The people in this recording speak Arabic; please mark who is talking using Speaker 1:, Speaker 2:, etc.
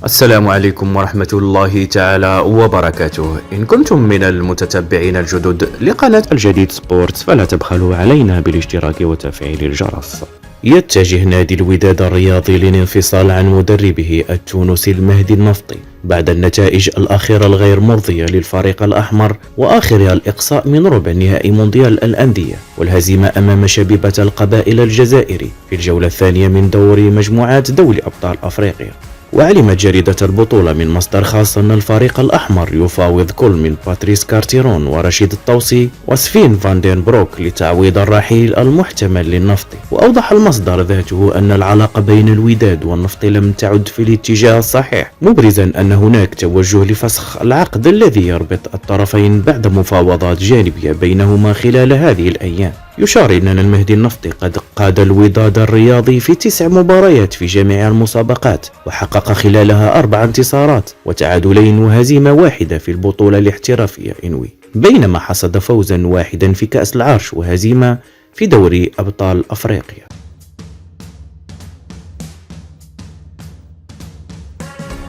Speaker 1: السلام عليكم ورحمة الله تعالى وبركاته. إن كنتم من المتتبعين الجدد لقناة الجديد سبورتس فلا تبخلوا علينا بالاشتراك وتفعيل الجرس. يتجه نادي الوداد الرياضي للانفصال عن مدربه التونسي المهدي النفطي بعد النتائج الأخيرة الغير مرضية للفريق الأحمر، وآخرها الإقصاء من ربع نهائي مونديال الأندية والهزيمة أمام شبيبة القبائل الجزائري في الجولة الثانية من دور مجموعات دوري أبطال أفريقيا. وعلمت جريدة البطولة من مصدر خاص أن الفريق الأحمر يفاوض كل من باتريس كارتيرون ورشيد الطوسي وسفين فاندين بروك لتعويض الرحيل المحتمل للنفطي. وأوضح المصدر ذاته أن العلاقة بين الوداد والنفطي لم تعد في الاتجاه الصحيح، مبرزا أن هناك توجه لفسخ العقد الذي يربط الطرفين بعد مفاوضات جانبية بينهما خلال هذه الأيام. يشار أن المهدي النفطي قد قاد الوداد الرياضي في 9 مباريات في جميع المسابقات، وحقق خلالها 4 انتصارات وتعادلين وهزيمة واحدة في البطولة الاحترافية إنوي، بينما حصد فوزا واحدا في كأس العرش وهزيمة في دوري أبطال أفريقيا.